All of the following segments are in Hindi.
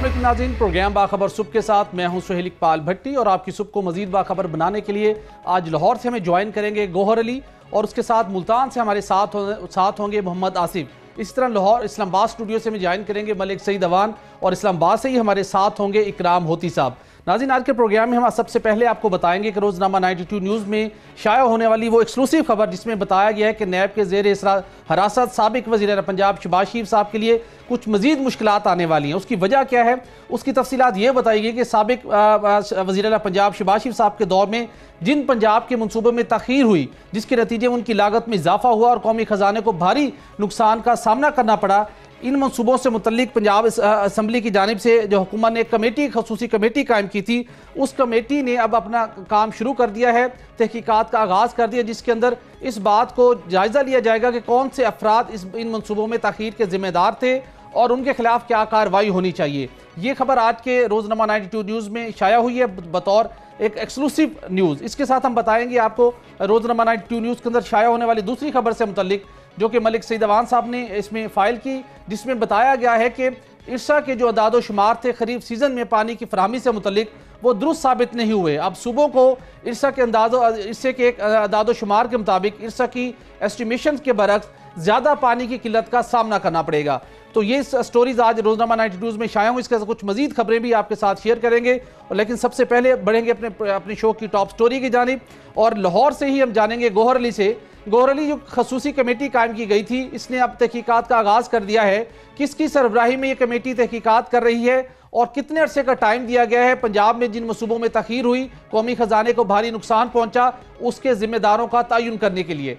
अस्सलाम वालेकुम नाज़रीन, प्रोग्राम बाखबर सुबह के साथ मैं हूं सुहेल इकबाल भट्टी और आपकी सुबह को मजीद बाखबर बनाने के लिए आज लाहौर से हमें ज्वाइन करेंगे गौहर अली और उसके साथ मुल्तान से हमारे साथ होंगे मोहम्मद आसिफ। इस तरह लाहौर इस्लामाबाद स्टूडियो से हमें ज्वाइन करेंगे मलिक सईद अवान और इस्लामाबाद से ही हमारे साथ होंगे इकराम होती साहब। नाज़रीन, आज के प्रोग्राम में हम सबसे पहले आपको बताएंगे कि रोज़नामा 92 न्यूज़ में शाया होने वाली वो एक्सक्लूसिव खबर जिसमें बताया गया है कि नैब के ज़ेर हिरासत साबिक वज़ीर पंजाब शहबाज शरीफ साहब के लिए कुछ मज़ीद मुश्किलात आने वाली हैं। उसकी वजह क्या है, उसकी तफसीलात ये बताई गई कि साबिक वज़ीर पंजाब शहबाज शरीफ साहब के दौर में जिन पंजाब के मनसूबों में तख़ीर हुई जिसके नतीजे में उनकी लागत में इजाफा हुआ और कौमी ख़जाने को भारी नुकसान का सामना करना पड़ा, इन मनसूबों से मुतल्लिक पंजाब असम्बली की जानिब से जो हुकूमत ने एक कमेटी खसूसी कमेटी कायम की थी, उस कमेटी ने अब अपना काम शुरू कर दिया है, तहकीकात का आगाज़ कर दिया, जिसके अंदर इस बात को जायज़ा लिया जाएगा कि कौन से अफराद इन मनसूबों में तख़ीर के ज़िम्मेदार थे और उनके खिलाफ क्या कार्रवाई होनी चाहिए। ये खबर आज के रोज़नामा 92 न्यूज़ में शाया हुई है बतौर एक एक्सक्लूसिव न्यूज़। इसके साथ हम बताएंगे आपको रोज़नामा 92 न्यूज़ के अंदर शाया होने वाली दूसरी खबर से मुतल्लिक जो कि मलिक सईद अवान साहब ने इसमें फ़ाइल की, जिसमें बताया गया है कि इरसा के जो अदाद शुमार थे खरीफ सीज़न में पानी की फराहमी से मुतल्लिक वो दुरुस्त साबित नहीं हुए। अब सूबों को इरसा के एक अदाद शुमार के मुताबिक इरसा की एस्टिमेशन के बरक्स ज़्यादा पानी की किल्लत का सामना करना पड़ेगा। तो ये स्टोरीज आज रोज़नामा 92 में शाया हुई, इसके साथ कुछ मजीद खबरें भी आपके साथ शेयर करेंगे। लेकिन सबसे पहले बढ़ेंगे अपने शो की टॉप स्टोरी की जानिब और लाहौर से ही हम जानेंगे गौहर अली से। गौहर अली, जो खसूसी कमेटी कायम की गई थी, इसने अब तहकीकात का आगाज़ कर दिया है। किसकी सरबराही में ये कमेटी तहकीकात कर रही है और कितने अरसे का टाइम दिया गया है? पंजाब में जिन मनसूबों में तख़ीर हुई, कौमी ख़जाने को भारी नुकसान पहुँचा, उसके ज़िम्मेदारों का तयन करने के लिए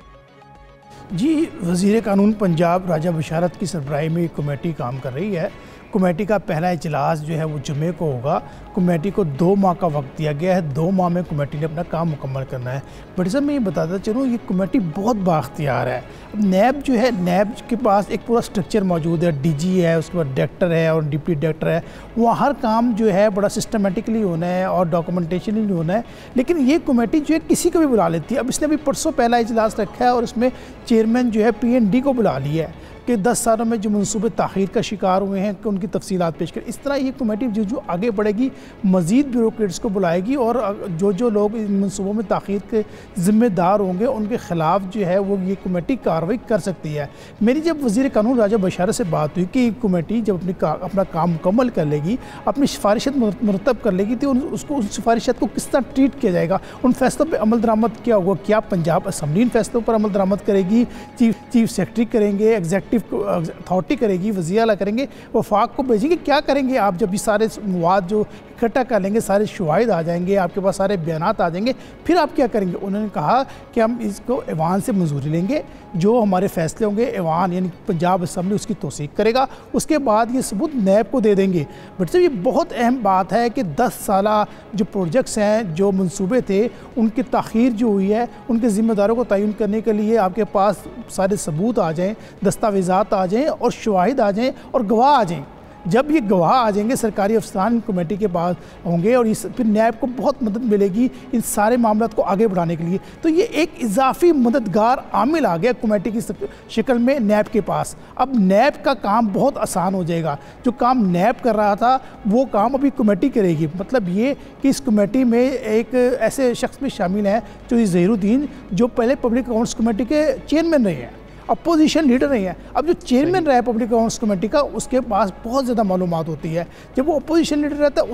जी वज़ीर कानून पंजाब राजा बशारत की सरबराही में एक कमेटी काम कर रही है। कमेटी का पहला इजलास जो है वो जुमे को होगा। कमेटी को 2 माह का वक्त दिया गया है, 2 माह में कमेटी ने अपना काम मुकम्मल करना है। बट सर मैं ये बताता चलूँ, ये कमेटी बहुत बाख्तियार है। अब नैब जो है, नैब के पास एक पूरा स्ट्रक्चर मौजूद है, डीजी है, उसके बाद डायरेक्टर है और डिप्टी डायरेक्टर है। वहाँ हर काम जो है बड़ा सिस्टमेटिकली होना है और डॉक्यूमेंटेशनली होना है। लेकिन ये कमेटी जो है किसी को भी बुला लेती है। अब इसने अभी परसों पहला इजलास रखा है और इसमें चेयरमैन जो है PND को बुला लिया है कि 10 सालों में जो मनसूबे ताख़ीर का शिकार हुए हैं कि उनकी तफसीलात पेश करें। इस तरह ये कमेटी जो आगे बढ़ेगी मज़ीद ब्यूरोक्रेट्स को बुलाएगी और जो लोग इन मनसूबों में ताख़ीर के ज़िम्मेदार होंगे उनके ख़िलाफ़ जो है वो ये कमेटी कार्रवाई कर सकती है। मेरी जब वज़ीर कानून राजा बशारत से बात हुई कि कमेटी जब अपना काम मुकम्मल कर लेगी, अपनी सिफारिशत मुरतब कर लेगी, तो उसको उस सिफारिशत को किस तरह ट्रीट किया जाएगा, उन फैसलों पर अमल दरामद क्या होगा, क्या पंजाब असम्बली इन फैसलों पर अमल दरामद करेगी, चीफ सेक्रेटरी करेंगे, एग्जैक्टिव अथॉरिटी करेगी, वज़ीर आला करेंगे, वफाक को भेजेंगे, क्या करेंगे आप जब ये सारे मवाद जो इकट्ठा कर लेंगे, सारे शवाहिद आ जाएंगे, आपके पास सारे बयानात आ जाएंगे, फिर आप क्या करेंगे? उन्होंने कहा कि हम इसको ऐवान से मंजूरी लेंगे, जो हमारे फैसले होंगे ऐवान यानी पंजाब असम्बली उसकी तौसीक करेगा, उसके बाद ये सबूत नैब को दे देंगे। बट सर ये बहुत अहम बात है कि 10 साला जो प्रोजेक्ट्स हैं, जो मंसूबे थे, उनकी ताख़ीर जो हुई है, उनके ज़िम्मेदारों को तयन करने के लिए आपके पास सारे सबूत आ जाएँ, दस्तावेज़ात आ जाएँ और शवाहिद आ जाएँ और गवाह आ जाएँ। जब ये गवाह आ जाएंगे सरकारी अफसरान कमेटी के पास होंगे और फिर नैब को बहुत मदद मिलेगी इन सारे मामलों को आगे बढ़ाने के लिए। तो ये एक इजाफी मददगार आमिल आ गया कमेटी की शक्ल में नैब के पास। अब नैब का काम बहुत आसान हो जाएगा। जो काम नैब कर रहा था वो काम अभी कमेटी करेगी। मतलब ये कि इस कमेटी में एक ऐसे शख्स भी शामिल हैं जो ज़हीरुद्दीन, जो पहले पब्लिक अकाउंट्स कमेटी के चेयरमैन रहे हैं, अपोजिशन लीडर नहीं है। अब जो चेयरमैन रहा है पब्लिक अकाउंट्स कमेटी का, उसके पास बहुत ज़्यादा मालूमात होती है। जब वो अपोजिशन लीडर रहता है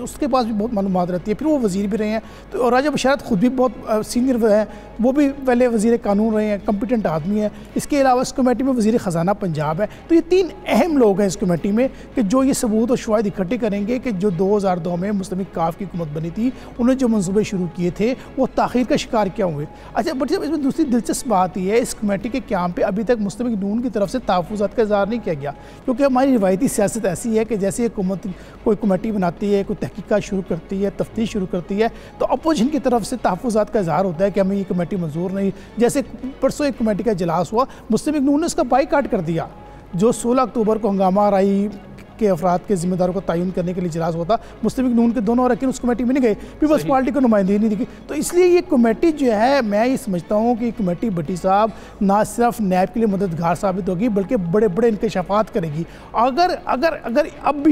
उसके पास भी बहुत मालूमात रहती है। फिर वो वज़ीर भी रहे हैं, तो राजा बशारत ख़ुद भी बहुत सीनियर हैं, वो भी पहले वज़ीर कानून रहे हैं, कम्पिटेंट आदमी है। इसके अलावा इस कमेटी में वज़ीर ख़जाना पंजाब है। तो ये 3 अहम लोग हैं इस कमेटी में कि जो ये सबूत और शवाहिद इकट्ठे करेंगे कि जो 2002 में मुस्लिम काफ की हुकूमत बनी थी, उन्होंने जो मनसूबे शुरू किए थे वो ताख़ीर का शिकार क्या हुए। अच्छा, बट इसमें दूसरी दिलचस्प बात यह है, इस कमेटी के क्याम पे अभी तक मुस्लिम नून की तरफ से तहफ़्फ़ुज़ात का इज़हार नहीं किया गया, क्योंकि हमारी रिवायती सियासत ऐसी है कि जैसे हुकूमत कोई कमेटी बनाती है, कोई तहकीकात शुरू करती है, तफ्तीश शुरू करती है, तो अपोजिशन की तरफ से तहफ़्फ़ुज़ात का इज़हार होता है कि हमें ये कमेटी मंजूर नहीं। जैसे परसों एक कमेटी का इजलास हुआ, मुस्लिम नून ने उसका बाइकाट कर दिया। जो 16 अक्टूबर को हंगामा राई के अफराद के जिम्मेदारों को तयन करने के लिए इजलास होता, मुस्लिम लीग नून के दोनों अरकान उस कमेटी में नहीं गए, पीपल्स पार्टी को नुमाइंदगी नहीं दिखी। तो इसलिए ये कमेटी जो है, मैं ये समझता हूँ कि कमेटी भट्टी साहब ना सिर्फ नैब के लिए मददगार साबित होगी बल्कि बड़े बड़े इंकशाफात करेगी। अगर अगर अगर अब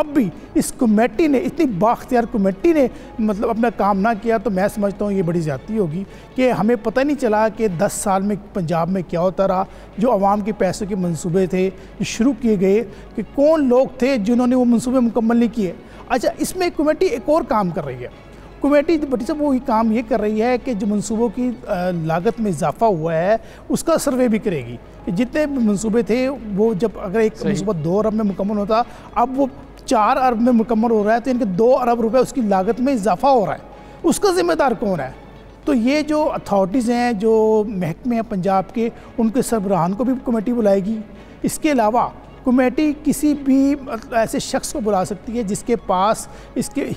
भी इस कमेटी ने, इतनी बाख्तियार कमेटी ने मतलब अपना काम ना किया, तो मैं समझता हूँ ये बड़ी ज़्यादती होगी कि हमें पता नहीं चला कि 10 साल में पंजाब में क्या होता रहा। जो अवाम के पैसों के मंसूबे थे जो शुरू किए गए, कि कौन लोग थे जिन्होंने वो मंसूबे मुकम्मल नहीं किए। अच्छा, इसमें कमेटी एक और काम कर रही है। कमेटी भट्टी साहब वो काम ये कर रही है कि जो मंसूबों की लागत में इजाफा हुआ है उसका सर्वे भी करेगी। जितने मंसूबे थे वो, जब अगर एक मंसूबा 2 अरब में मुकम्मल होता, अब वो 4 अरब में मुकम्मल हो रहा है, तो इनके 2 अरब रुपए उसकी लागत में इजाफा हो रहा है। उसका जिम्मेदार कौन है? तो ये जो अथॉरिटीज़ हैं, जो महकमे हैं पंजाब के, उनके सरबराहान को भी कमेटी बुलाएगी। इसके अलावा कमेटी किसी भी ऐसे शख्स को बुला सकती है जिसके पास इसके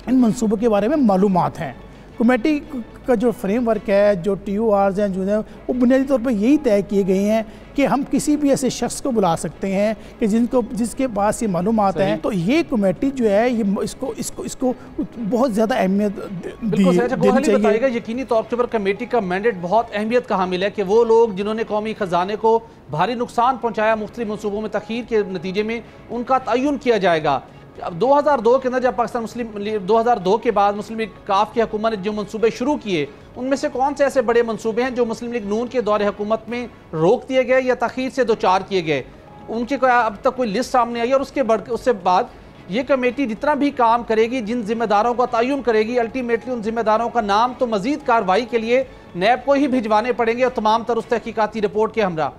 इन मंसूबों के बारे में मालूमात हैं। कमेटी का जो फ्रेमवर्क है, जो TORs हैं, जो है वो बुनियादी तौर पर यही तय किए गए हैं कि हम किसी भी ऐसे शख्स को बुला सकते हैं कि जिसके पास ये मालूमात हैं। तो ये कमेटी जो है, ये इसको बहुत ज़्यादा अहमियत देनी चाहिए। बताइएगा यकीनी तौर पर कमेटी का मैंडेट बहुत अहमियत का हामिल है कि वो लोग जिन्होंने कौमी ख़जाने को भारी नुकसान पहुँचाया मुख्तलिफ मनसूबों में तख़ीर के नतीजे में, उनका तयन किया जाएगा। अब 2002 के अंदर जब पाकिस्तान मुस्लिम 2002 के बाद मुस्लिम लीग काफ की हुकूमत ने जो मंसूबे शुरू किए, उनमें से कौन से ऐसे बड़े मंसूबे हैं जो मुस्लिम लीग नून के दौरे हुकूमत में रोक दिए गए या तख़ीर से दो चार किए गए? उनकी अब तक कोई लिस्ट सामने आई? और उससे बाद ये कमेटी जितना भी काम करेगी, जिन जिम्मेदारों का तयन करेगी, अल्टीमेटली उन जिम्मेदारों का नाम तो मजीद कार्रवाई के लिए नैब को ही भिजवाने पड़ेंगे और तमाम तर उस तहकीकाती रिपोर्ट के हमरा।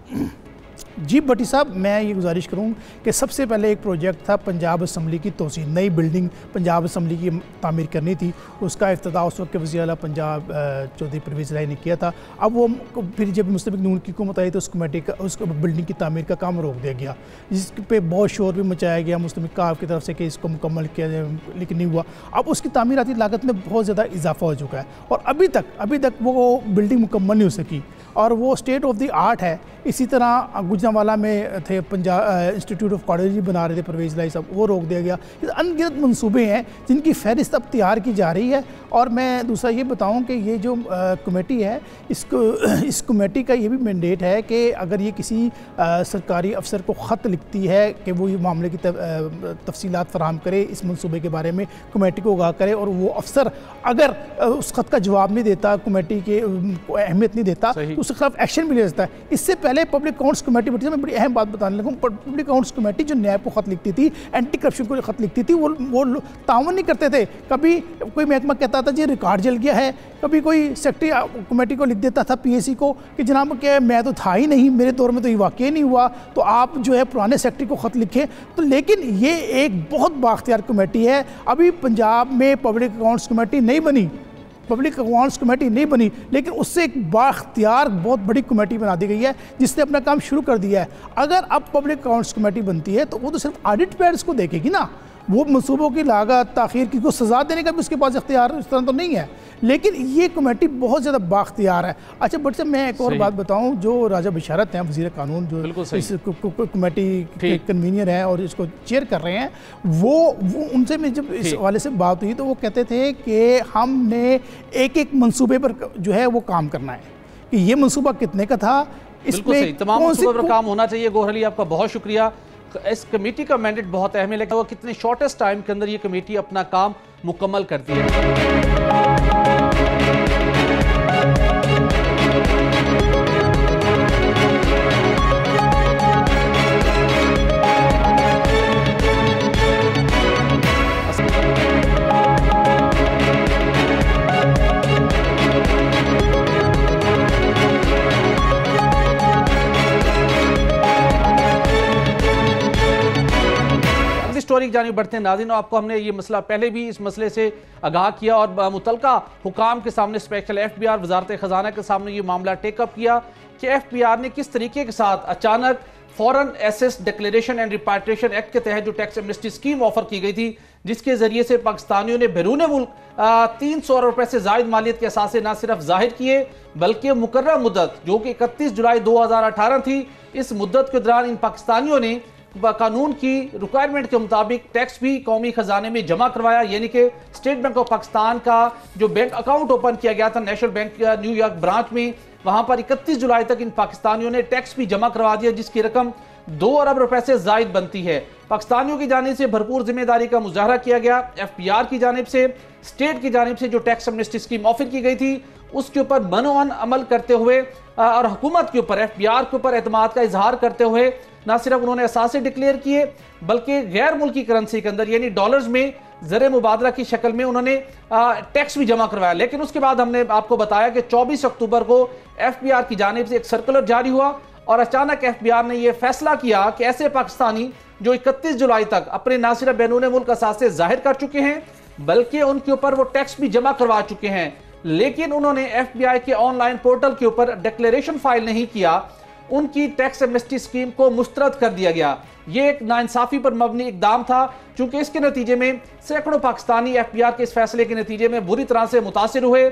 जी भट्टी साहब, मैं ये गुजारिश करूँ कि सबसे पहले एक प्रोजेक्ट था पंजाब असम्बली की तोसी, नई बिल्डिंग पंजाब असम्बली की तामीर करनी थी। उसका इफ्तिताह उस वक्त के वज़ीर आला पंजाब चौधरी परवेज़ इलाही ने किया था। अब वो फिर जब मुस्लिम लीग नून की हुकूमत आई तो उस कमेटी का, उस बिल्डिंग की तामीर का काम रोक दिया गया, जिस पे बहुत शोर भी मचाया गया मुस्लिम लीग काफ की तरफ से कि इसको मुकम्मल किया जाए, लेकिन नहीं हुआ। अब उसकी तामीराती लागत में बहुत ज़्यादा इजाफा हो चुका है और अभी तक वो बिल्डिंग मुकम्मल नहीं हो सकी और वो स्टेट ऑफ द आर्ट है। इसी तरह गुजरांवाला में थे पंजाब इंस्टीट्यूट ऑफ कार्डियोलॉजी बना रहे थे परवेज़ इलाही साहब, वो रोक दिया गया। अनगिनत मंसूबे हैं जिनकी फहरिस्त अब तैयार की जा रही है। और मैं दूसरा ये बताऊं कि ये जो कमेटी है, इस कमेटी का ये भी मैंडेट है कि अगर ये किसी सरकारी अफसर को ख़त लिखती है कि वो ये मामले की तफसीलात फराहम करे, इस मंसूबे के बारे में कमेटी को आगाह करे, और वो अफसर अगर उस ख़त का जवाब नहीं देता, कमेटी के अहमियत नहीं देता, तो उसके खिलाफ एक्शन भी ले सकता है। इससे पहले पब्लिक अकाउंट्स कमेटी, मैं बड़ी अहम बात बताने लगा हूँ, पब्लिक अकाउंट्स कमेटी जो नैब को खत लिखती थी, एंटी करप्शन को खत लिखती थी, वो तावन नहीं करते थे। कभी कोई महकमा कहता था जी रिकॉर्ड जल गया है, कभी कोई सेक्रेटरी कमेटी को लिख देता था PAC को कि जनाब क्या मैं तो था ही नहीं, मेरे दौर में तो ये वाकई नहीं हुआ, तो आप जो है पुराने सेक्रेटरी को ख़त लिखें। तो लेकिन ये एक बहुत बाख्तियार कमेटी है। अभी पंजाब में पब्लिक अकाउंट्स कमेटी नहीं बनी, लेकिन उससे एक बाख्तियार बहुत बड़ी कमेटी बना दी गई है जिसने अपना काम शुरू कर दिया है। अगर अब पब्लिक अकाउंट्स कमेटी बनती है तो वो तो सिर्फ ऑडिट पैड्स को देखेगी ना, वो मंसूबों की लागत ताख़ीर की को सज़ा देने का भी उसके पास इख्तियार इस तरह तो नहीं है, लेकिन ये कमेटी बहुत ज़्यादा बाख्तियार है। अच्छा बट साहब, मैं एक और बात बताऊं, जो राजा बशारत हैं वज़ीर कानून, जो इस कमेटी के कन्वीनियर हैं और इसको चेयर कर रहे हैं, वो उनसे मैं जब इस हवाले से बात हुई तो वो कहते थे कि हमने एक मंसूबे पर जो है वो काम करना है, कि ये मंसूबा कितने का था, इसमें तमाम मंसूबे पर काम होना चाहिए। गौहर अली, आपका बहुत शुक्रिया। इस कमेटी का मैंडेट बहुत अहम है, वो कितने शॉर्टेस्ट टाइम के अंदर ये कमेटी अपना काम मुकम्मल करती है। स्टोरी की जानिब बढ़ते हैं नाज़रीन, आपको हमने ये मसला पहले भी इस मसले से आगाह किया और मुतलका हुकाम के सामने, स्पेशल FBR वजारत ख़जाना के सामने ये मामला टेकअप किया कि FBR ने किस तरीके के साथ अचानक foreign assets declaration and repatriation act के तहत जो टैक्स एमनेस्टी स्कीम ऑफर की गई थी, जिसके जरिए से पाकिस्तानियों ने बैरून मुल्क 300 रुपए से जायद मालियत के असासे न सिर्फ जाहिर किए बल्कि मुकर्रर मुद्दत जो कि 31 जुलाई 2018 थी, इस मुद्दत के दौरान इन पाकिस्तानियों ने कानून की रिक्वायरमेंट के मुताबिक टैक्स भी कौमी खजाने में जमा करवाया, यानी कि स्टेट बैंक ऑफ पाकिस्तान का जो बैंक अकाउंट ओपन किया गया था नेशनल बैंक न्यूयॉर्क ब्रांच में, वहां पर 31 जुलाई तक इन पाकिस्तानियों ने टैक्स भी जमा करवा दिया, जिसकी रकम 2 अरब रुपए से जायद बनती है। पाकिस्तानियों की जानिब से भरपूर जिम्मेदारी का मुजाहरा किया गया। FBR की जानिब से, स्टेट की जानिब से जो टैक्स एमनेस्टी स्कीम ऑफर की गई थी उसके ऊपर मनोअन अमल करते हुए और हुकूमत के ऊपर, FBR के ऊपर एतमाद का इजहार करते हुए न सिर्फ उन्होंने असासे डिक्लेयर किए बल्कि गैर मुल्की करेंसी के अंदर यानी डॉलर्स में ज़र मुबादला की शक्ल में उन्होंने टैक्स भी जमा करवाया। लेकिन उसके बाद हमने आपको बताया कि 24 अक्टूबर को FBR की जानिब से एक सर्कुलर जारी हुआ और अचानक FBR ने यह फैसला किया कि ऐसे पाकिस्तानी जो 31 जुलाई तक अपने ना सिर्फ बैरून मुल्क असासे जाहिर कर चुके हैं बल्कि उनके ऊपर वो टैक्स भी जमा करवा चुके हैं, लेकिन उन्होंने FBI के ऑनलाइन पोर्टल के ऊपर डिक्लेरेशन फाइल नहीं किया, उनकी टैक्स एमनेस्टी स्कीम को मुस्तरद कर दिया गया। यह एक नाइंसाफी पर मबनी इकदाम था, क्योंकि इसके नतीजे में सैकड़ों पाकिस्तानी FBR के इस फैसले के नतीजे में बुरी तरह से मुतासिर हुए।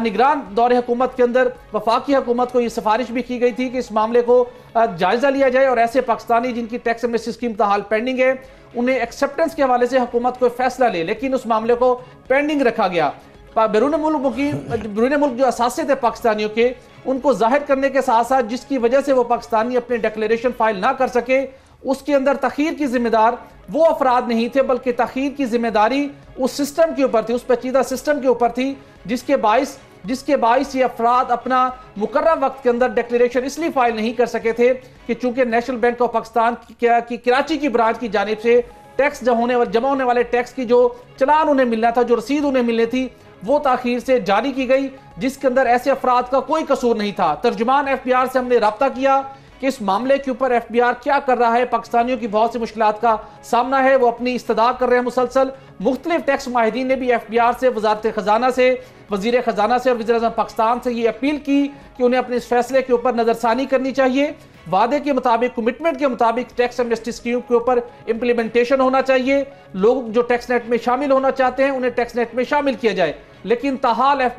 निगरान दौरे हुकूमत के अंदर वफाकी हुकूमत को यह सिफारिश भी की गई थी कि इस मामले को जायजा लिया जाए और ऐसे पाकिस्तानी जिनकी टैक्स एमनेस्टी स्कीम ताहाल पेंडिंग है उन्हें एक्सेप्टेंस के हवाले से हुकूमत को फैसला ले, लेकिन उस मामले को पेंडिंग रखा गया। बैरून मुल्क जो असासे थे पाकिस्तानियों के, उनको जाहिर करने के साथ साथ जिसकी वजह से वो पाकिस्तानी अपने डिक्लेरेशन फाइल ना कर सके, उसके अंदर तखीर की जिम्मेदार वो अफराद नहीं थे बल्कि तखीर की जिम्मेदारी उस सिस्टम के ऊपर थी, उस पेचीदा सिस्टम के ऊपर थी, जिसके बाइस ये अफराद अपना मुकर्रर वक्त के अंदर डिक्लेरेशन इसलिए फाइल नहीं कर सके थे कि चूंकि नेशनल बैंक ऑफ पाकिस्तान की कराची की ब्रांच की जानिब से टैक्स जमा होने वाले टैक्स की जो चलान उन्हें मिलना था, जो रसीद उन्हें मिलनी थी, वो ताखीर से जारी की गई, जिसके अंदर ऐसे अफराद का कोई कसूर नहीं था। तर्जुमान FBR से हमने रब्ता किया कि इस मामले के ऊपर FBR क्या कर रहा है, पाकिस्तानियों की बहुत सी मुश्किलात का सामना है, वो अपनी इस्तदा कर रहे हैं मुसलसल। मुख्तलिफ टैक्स माहिरीन ने भी FBR से, वजारत खजाना से, वजीर खजाना से और वज़ीर-ए-आज़म पाकिस्तान से ये अपील की कि उन्हें अपने इस फैसले के ऊपर नजरसानी करनी चाहिए। वादे के मुताबिक, कमिटमेंट के मुताबिक टैक्स एमनेस्टी स्कीम के ऊपर इंप्लीमेंटेशन होना चाहिए। लोग जो टैक्स नेट में शामिल होना चाहते हैं उन्हें टैक्स नेट में शामिल किया जाए, लेकिन ताहाल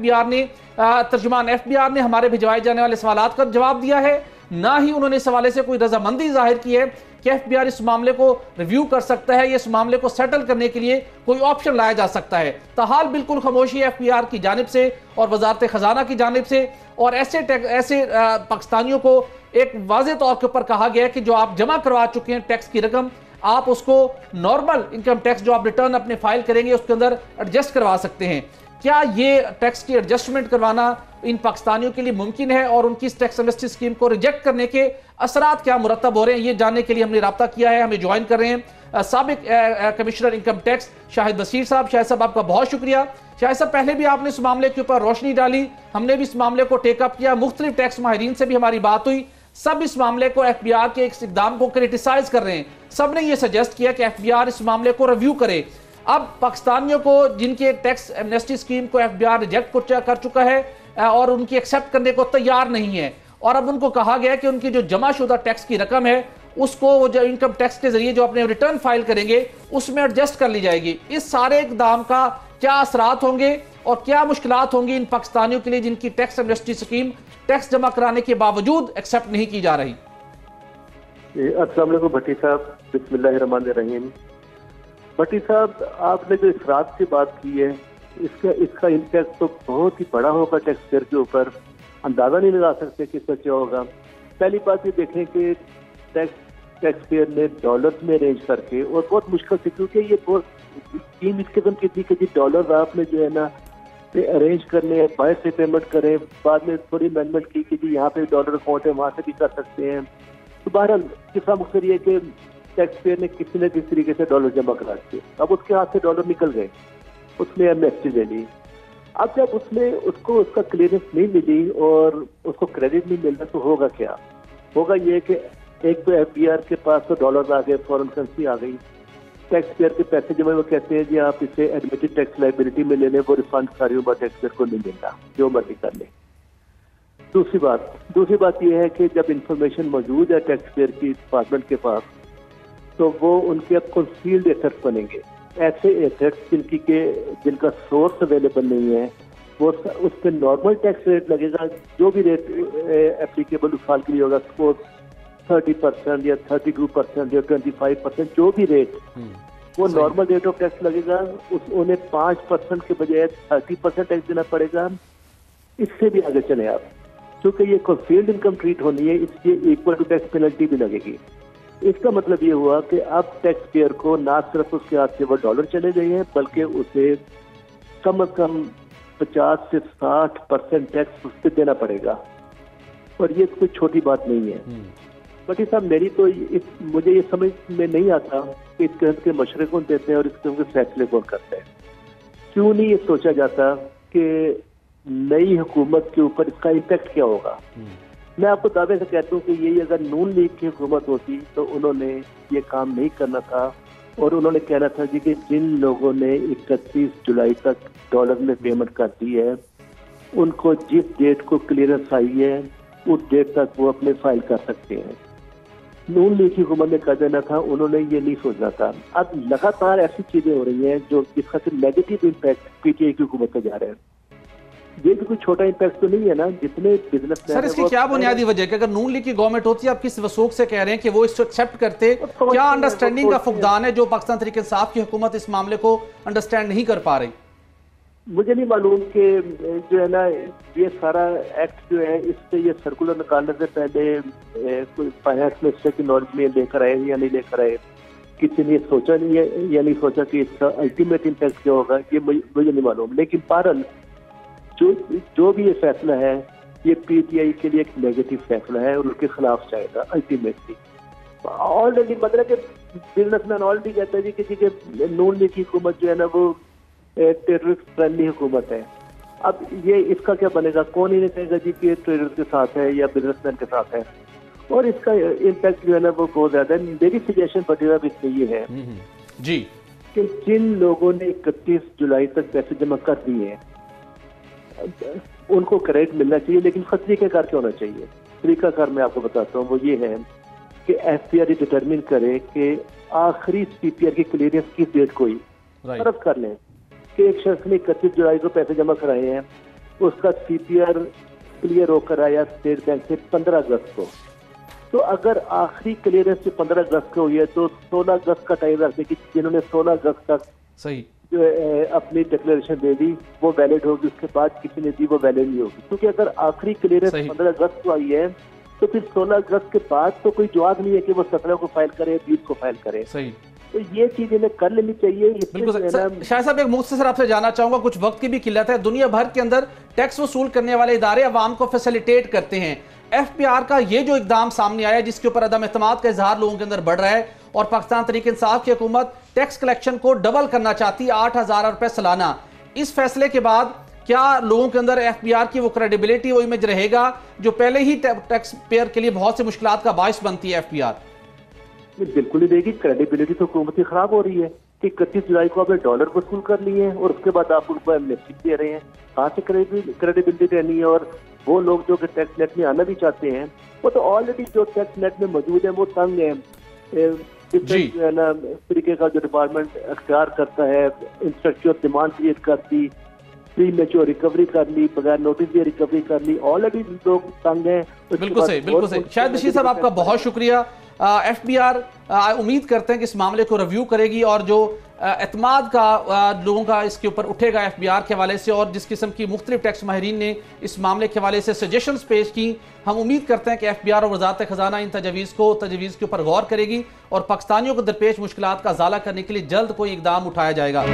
तर्जुमान FBR ने हमारे भिजवाए जाने वाले सवालात का जवाब दिया है, ना ही उन्होंने इस हवाले से कोई रजामंदी जाहिर की है कि FBR इस मामले को रिव्यू कर सकता है, इस मामले को सेटल करने के लिए कोई ऑप्शन लाया जा सकता है। ताहाल बिल्कुल खामोशी FBR की जानिब से और वजारत खजाना की जानिब से, और ऐसे पाकिस्तानियों को एक वाज़े तौर के ऊपर कहा गया कि जो आप जमा करवा चुके हैं टैक्स की रकम, आप उसको नॉर्मल इनकम टैक्स जो आप रिटर्न अपने फाइल करेंगे उसके अंदर एडजस्ट करवा सकते हैं। क्या ये टैक्स की एडजस्टमेंट करवाना इन पाकिस्तानियों के लिए मुमकिन है और उनकी इस टैक्स एमनेस्टी स्कीम को रिजेक्ट करने के असरात क्या मुरतब हो रहे हैं, ये जानने के लिए हमने रब्ता किया है। हमें ज्वाइन कर रहे हैं साबिक commissioner income tax Shahid Bashir साहब। शाहिद साहब, आपका बहुत शुक्रिया। शाहिद साहब, पहले भी आपने इस मामले के ऊपर रोशनी डाली, हमने भी इस मामले को टेकअप किया, मुख्तलिफ टैक्स माहिरीन से भी हमारी बात हुई, सब इस मामले को FBR के एक इकदाम को क्रिटिसाइज कर रहे हैं। सब ने यह सजेस्ट किया कि FBR इस मामले को रिव्यू करे। अब पाकिस्तानियों को जिनके टैक्स एमनेस्टी स्कीम को FBR रिजेक्ट कर चुका है और उनकी एक्सेप्ट करने को तैयार नहीं है, और अब उनको कहा गया कि उनकी जो जमाशुदा टैक्स की रकम है उसको वो जो इनकम टैक्स के जरिए जो अपने रिटर्न फाइल करेंगे उसमें एडजस्ट कर ली जाएगी। इस सारे इकदाम का क्या असरात होंगे और क्या मुश्किलात होंगी इन पाकिस्तानियों के लिए जिनकी टैक्स एमनेस्टी स्कीम टैक्स जमा कराने के बावजूद एक्सेप्ट नहीं की जा रही? अस्सलाम वालेकुम भट्टी साहब, बिस्मिल्लाहिर्रहमानिर्रहीम। भट्टी साहब, आपने जो इसरात की बात की है, इसका इम्पैक्ट तो बहुत ही बड़ा होगा टैक्स पेयर के ऊपर, अंदाजा नहीं लगा सकते कि इसका क्या होगा। पहली बात ये देखें कि टैक्स पेयर ने डॉलर्स में अरेंज करके, और बहुत मुश्किल से, क्योंकि ये बहुत स्कीम इस किस्म की थी कि जी डॉलर आपने जो है ना अरेंज करने हैं, बाहर से पेमेंट करें, बाद में थोड़ी अमेंडमेंट की कि जी यहाँ पे डॉलर अकाउंट है वहाँ से भी कर सकते हैं। तो बहरहाल किस्सा मकसद ये कि टैक्स पेयर ने किसी न किसी तरीके से डॉलर जमा करा दिए। अब उसके हाथ से डॉलर निकल गए, उसने एमनेस्टी ले ली। अब जब उसको उसका क्लियरेंस नहीं मिली और उसको क्रेडिट नहीं मिल रहा, तो होगा क्या? होगा ये कि एक तो FBR के पास तो डॉलर आ गए, फॉरेन करेंसी आ गई, टैक्स पेयर के पैसे जमा, वो कहते हैं जी आप इसे एडमिटेड टैक्स लाइबिलिटी में ले लें, वो रिफंड सारी उम्र टैक्स पेयर को नहीं मिलता, जो मर्जी कर ले। दूसरी बात यह है कि जब इंफॉर्मेशन मौजूद है टैक्स पेयर की डिपार्टमेंट के पास, तो वो उनके कंसील्ड एसेट्स बनेंगे, ऐसे एसेट्स जिनका सोर्स अवेलेबल नहीं है, वो उस पर नॉर्मल टैक्स रेट लगेगा, जो भी रेट एप्लीकेबल उस साल के लिए होगा। सपोज 30% या 32% या 25%, जो भी रेट, वो नॉर्मल रेट ऑफ टैक्स लगेगा। उन्हें 5% के बजाय 30% टैक्स देना पड़ेगा। इससे भी आगे चले आप, क्योंकि ये कंसील्ड इनकम ट्रीट होनी है, इसलिए इक्वल टू टैक्स पेनल्टी भी लगेगी। इसका मतलब ये हुआ कि अब टैक्स पेयर को ना सिर्फ उसके हाथ से वो डॉलर चले गए हैं, बल्कि उसे कम से कम 50 से 60% टैक्स उस पर देना पड़ेगा। और ये कोई छोटी बात नहीं है। बट साहब, मेरी तो मुझे ये समझ में नहीं आता कि इस किस्म के मशवरे कौन देते हैं और इस किस्म के फैसले कौन करते हैं। क्यों नहीं ये सोचा जाता कि नई हुकूमत के ऊपर इसका इम्पैक्ट क्या होगा। मैं आपको दावे से कहता हूँ कि ये अगर नून लीग की हुकूमत होती तो उन्होंने ये काम नहीं करना था, और उन्होंने कहना था जी कि जिन लोगों ने 31 जुलाई तक डॉलर में पेमेंट कर दी है, उनको जिस डेट को क्लियरेंस आई है उस डेट तक वो अपने फाइल कर सकते हैं। नून लीग की हुकूमत ने कर देना था, उन्होंने ये नहीं सोचना था। अब लगातार ऐसी चीजें हो रही हैं जो जिसका नेगेटिव इम्पैक्ट पीटीआई की हुकूमत पे जा रहे हैं। ये भी कोई छोटा इम्पैक्ट तो नहीं है ना। जितने बिजनेस सर, इसकी क्या बुनियादी वजह है कि अगर नून लीग की गवर्नमेंट होती, आप किस वसूख से कह रहे हैं कि वो इसको एक्सेप्ट करते? क्या अंडरस्टैंडिंग का फुकदान है जो पाकिस्तान तहरीक इंसाफ की हुकूमत इस मामले को अंडरस्टैंड नहीं कर पा रही? मुझे नहीं मालूम कि जो है ना, ये सारा एक्ट जो है, इससे ये सर्कुलर निकालने से पहले कोई फाइनेंस मिनिस्टर की नॉलेज में लेकर आए या नहीं लेकर आए, किसी ने सोचा नहीं है या नहीं सोचा कि इसका अल्टीमेट इम्पैक्ट क्या होगा, ये मुझे नहीं मालूम। लेकिन बहरहाल जो भी ये फैसला है, ये पीटीआई के लिए एक नेगेटिव फैसला है और उसके खिलाफ जाएगा अल्टीमेटली। ऑलरेडी मतलब कि बिजनेसमैन ऑलरेडी कहता है जी कि नून लीग की हुकूमत जो है ना, वो टेररिस्ट फ्रेंडली हुकूमत है। अब ये इसका क्या बनेगा? कौन ही नहीं कहेगा जी कि टेररिस्ट के साथ है या बिजनेसमैन के साथ है, और इसका इम्पैक्ट जो है ना वो बहुत ज्यादा है। मेरी सजेशन पटेला भी इसमें ये है जी कि जिन लोगों ने 31 जुलाई तक पैसे जमा कर दिए हैं, उनको क्रेडिट मिलना चाहिए, लेकिन तरीकाकार क्या होना चाहिए? तरीकाकार मैं आपको बताता हूँ, वो ये है कि एफपीआर डिटरमिन करे कि आखिरी सीपीआर की क्लियरेंस किस डेट को ही फर्ज कर लें कि एक शख्स ने 31 जुलाई को पैसे जमा कराए हैं, उसका सीपीआर क्लियर होकर आया स्टेट बैंक से 15 अगस्त को। तो अगर आखिरी क्लियरेंस 15 अगस्त को हुई है तो 16 अगस्त का टाइम रखने की, जिन्होंने 16 अगस्त तक सही जो अपनी डिक्लेरेशन दे दी वो वैलिड होगी, उसके बाद किसी ने दी वो वैलिड नहीं होगी। क्योंकि अगर आखिरी क्लियरेंस 15 अगस्त को आई है तो फिर 16 अगस्त के बाद तो कोई जवाब नहीं है कि वो 17 को फाइल करे, 20 को फाइल करे। सही, तो ये चीज इन्हें कर लेनी चाहिए। बिल्कुल। शाह साहब, एक मुख्तसर आपसे जानना चाहूंगा, कुछ वक्त की भी किल्लत है, दुनिया भर के अंदर टैक्स वसूल करने वाले इदारे अवाम को फैसिलिटेट करते हैं। एफपीआर का ये जो इकदाम सामने आया, जिसके ऊपर अदम एतमाद का इजहार लोगों के अंदर बढ़ रहा है, और पाकिस्तान तहरीक इंसाफ की हुकूमत टैक्स कलेक्शन को डबल करना चाहती है, 8,000 रुपए सालाना। इस फैसले के बाद क्या लोगों के अंदर एफपीआर की वो क्रेडिबिलिटी, वो इमेज रहेगा जो पहले ही टैक्स पेयर के लिए बहुत सी मुश्किलात का बाइस बनती है? एफपीआर बिल्कुल ही देगी। क्रेडिबिलिटी तो हुकूमत की खराब हो रही है कि 31 जुलाई को आपने डॉलर वसूल कर लिए हैं और उसके बाद आप उनको एमनेस्टी दे रहे हैं। कहाँ से क्रेडिबिलिटी रहनी है? और वो लोग जो कि टैक्स नेट में आना भी चाहते हैं, वो तो ऑलरेडी जो टैक्स नेट में मौजूद है वो तंग है। ना तरीके का जो डिपार्टमेंट अख्तियार करता है, इंस्ट्रक्चर डिमांड क्रिएट करती, प्री मैच्योर रिकवरी कर ली, बगैर नोटिस दिए रिकवरी कर ली, ऑलरेडी लोग तंग हैं। बिल्कुल सही, बिल्कुल सही। शाहिद बशीर साहब, आपका बहुत शुक्रिया। एफबीआर उम्मीद करते हैं कि इस मामले को रिव्यू करेगी और जो एतमाद का लोगों का इसके ऊपर उठेगा एफबीआर के हवाले से, और जिस किस्म की मुख्तलिफ टैक्स माहिरीन ने इस मामले के हवाले से सजेशंस पेश की, हम उम्मीद करते हैं कि एफबीआर और वजारत खजाना इन तजवीज़ के ऊपर गौर करेगी और पाकिस्तानियों को दरपेश मुश्किलात का ज़ाला करने के लिए जल्द कोई इकदाम उठाया जाएगा।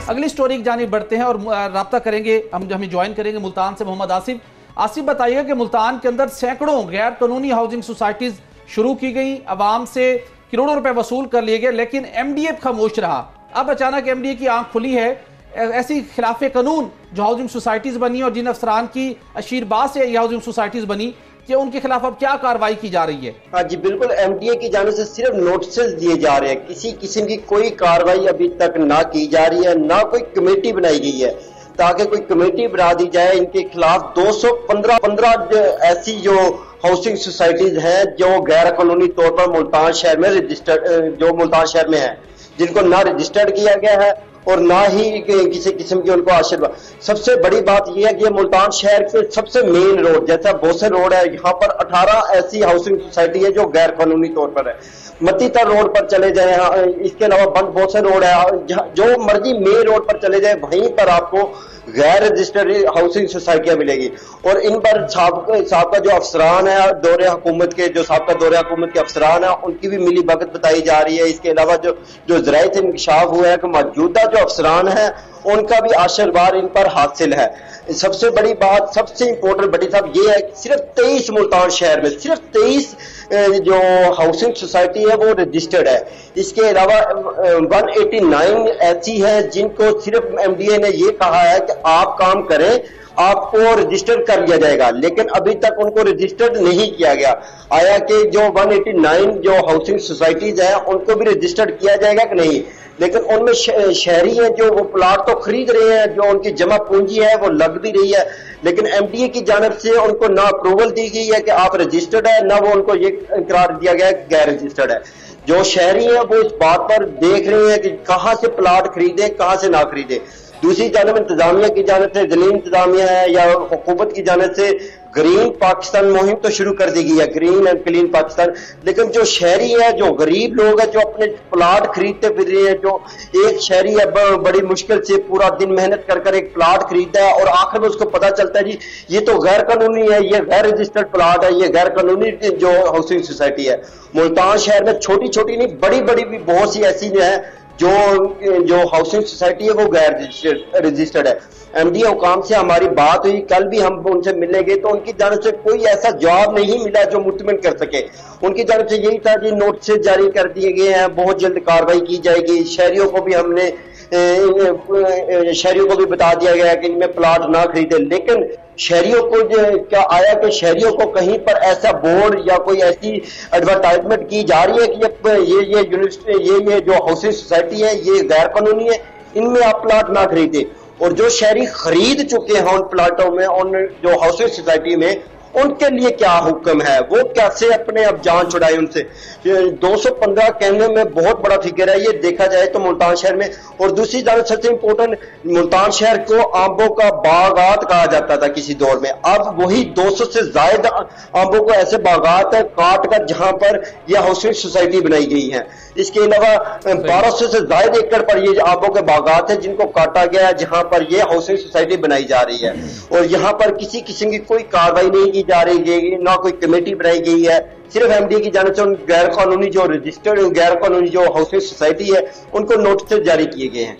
अगली स्टोरी की जानिब बढ़ते हैं और राब्ता करेंगे, हमें ज्वाइन करेंगे मुल्तान से मोहम्मद आसिफ। आसिफ, बताइएगा कि मुल्तान के अंदर सैकड़ों गैर कानूनी हाउसिंग सोसाइटीज शुरू की गई, अवाम से करोड़ों रुपए वसूल कर लिए गए, लेकिन एमडीए खामोश रहा। अब अचानक एमडीए की आंख खुली है। ऐसी खिलाफ कानून जो हाउसिंग सोसाइटीज बनी और जिन अफसरान की अशीरबाज से ये हाउसिंग सोसाइटीज बनी, कि उनके खिलाफ अब क्या कार्रवाई की जा रही है? हाँ जी बिल्कुल, एमडीए की जाने से सिर्फ नोटिस दिए जा रहे हैं, किसी किस्म की कोई कार्रवाई अभी तक ना की जा रही है, ना कोई कमेटी बनाई गई है ताकि कोई कमेटी बना दी जाए इनके खिलाफ। 215 ऐसी जो हाउसिंग सोसाइटीज हैं जो गैर कानूनी तौर पर मुल्तान शहर में रजिस्टर्ड, जो मुल्तान शहर में है, जिनको ना रजिस्टर्ड किया गया है और ना ही किसी किस्म की उनको आशीर्वाद। सबसे बड़ी बात यह है कि ये मुल्तान शहर के सबसे मेन रोड जैसा बोसे रोड है, यहाँ पर 18 ऐसी हाउसिंग सोसाइटी है जो गैर कानूनी तौर पर है। मतीतर रोड पर चले जाए, इसके अलावा बंद बोसे रोड है, जो मर्जी मेन रोड पर चले जाए वहीं पर आपको गैर रजिस्टर्ड हाउसिंग सोसाइटियां मिलेगी। और इन पर साबका जो अफसरान है दौरे हुकूमत के, जो साबका दौरे हुकूमत के अफसरान है, उनकी भी मिली भगत बताई जा रही है। इसके अलावा जो ज़राए से इंकशाफ हुआ है कि मौजूदा जो अफसरान है उनका भी आशीर्वाद इन पर हासिल है। सबसे बड़ी बात, सबसे इंपॉर्टेंट बड़ी साहब ये है कि सिर्फ 23 मुल्तान शहर में सिर्फ 23 जो हाउसिंग सोसाइटी है वो रजिस्टर्ड है। इसके अलावा 189 ऐसी है जिनको सिर्फ एमडीए ने ये कहा है कि आप काम करें, आपको रजिस्टर कर लिया जाएगा, लेकिन अभी तक उनको रजिस्टर्ड नहीं किया गया। आया कि जो 189 जो हाउसिंग सोसाइटीज हैं उनको भी रजिस्टर्ड किया जाएगा कि नहीं, लेकिन उनमें शहरी हैं जो वो प्लाट तो खरीद रहे हैं, जो उनकी जमा पूंजी है वो लग भी रही है, लेकिन एमडीए की जानिब से उनको ना अप्रूवल दी गई है कि आप रजिस्टर्ड है, ना वो उनको ये इकरार दिया गया है गैर रजिस्टर्ड है। जो शहरी हैं वो इस बात पर देख रहे हैं कि कहां से प्लाट खरीदे कहां से ना खरीदे। दूसरी जानब इंतजामिया की जानिब से, दिल्ली इंतजामिया है या हुकूमत की जानिब से ग्रीन पाकिस्तान मुहिम तो शुरू कर दी गई है, ग्रीन एंड क्लीन पाकिस्तान, लेकिन जो शहरी है, जो गरीब लोग हैं, जो अपने प्लाट खरीदते फिर रहे हैं, जो एक शहरी अब बड़ी मुश्किल से पूरा दिन मेहनत कर कर एक प्लाट खरीदता है और आखिर में उसको पता चलता है जी ये तो गैर कानूनी है, ये गैर रजिस्टर्ड प्लाट है, ये गैर कानूनी जो हाउसिंग सोसाइटी है। मुल्तान शहर में छोटी छोटी नहीं बड़ी बड़ी भी बहुत सी ऐसी है जो हाउसिंग सोसाइटी है वो गैर रजिस्टर्ड है। एमडीए हुकाम से हमारी बात हुई, कल भी हम उनसे मिलेंगे तो उनकी जानिब से कोई ऐसा जवाब नहीं मिला जो मुतमिन कर सके। उनकी जानिब से यही था कि नोटिस जारी कर दिए गए हैं, बहुत जल्द कार्रवाई की जाएगी। शहरियों को भी हमने शहरियों को भी बता दिया गया कि इनमें प्लाट ना खरीदे, लेकिन शहरियों को क्या आया कि शहरियों को कहीं पर ऐसा बोर्ड या कोई ऐसी एडवर्टाइजमेंट की जा रही है कि ये यूनिवर्सिटी ये जो हाउसिंग सोसाइटी है ये गैर कानूनी है, इनमें आप प्लाट ना खरीदे। और जो शहरी खरीद चुके हैं उन प्लाटों में, उन जो हाउसिंग सोसाइटी में, उनके लिए क्या हुक्म है, वो कैसे अपने अब जान छुड़ाए उनसे। 215 कहने में बहुत बड़ा फिगर है ये देखा जाए तो मुल्तान शहर में। और दूसरी जानब सबसे इंपॉर्टेंट, मुल्तान शहर को आंबों का बागात कहा जाता था किसी दौर में, अब वही 200 से ज्यादा आंबों को ऐसे बागात है काट कर जहां पर यह हाउसिंग सोसाइटी बनाई गई है। इसके अलावा 1200 से ज्यादा एकड़ पर ये आंबों के बागात है जिनको काटा गया है, जहां पर यह हाउसिंग सोसाइटी बनाई जा रही है। और यहाँ पर किसी किस्म की कोई कार्रवाई नहीं की जा रही है, ना कोई कमेटी बनाई गई है, सिर्फ एमडीए की जानिब से गैर कानूनी जो रजिस्टर्ड गैर कानूनी जो हाउसिंग सोसाइटी है उनको नोटिस जारी किए गए हैं।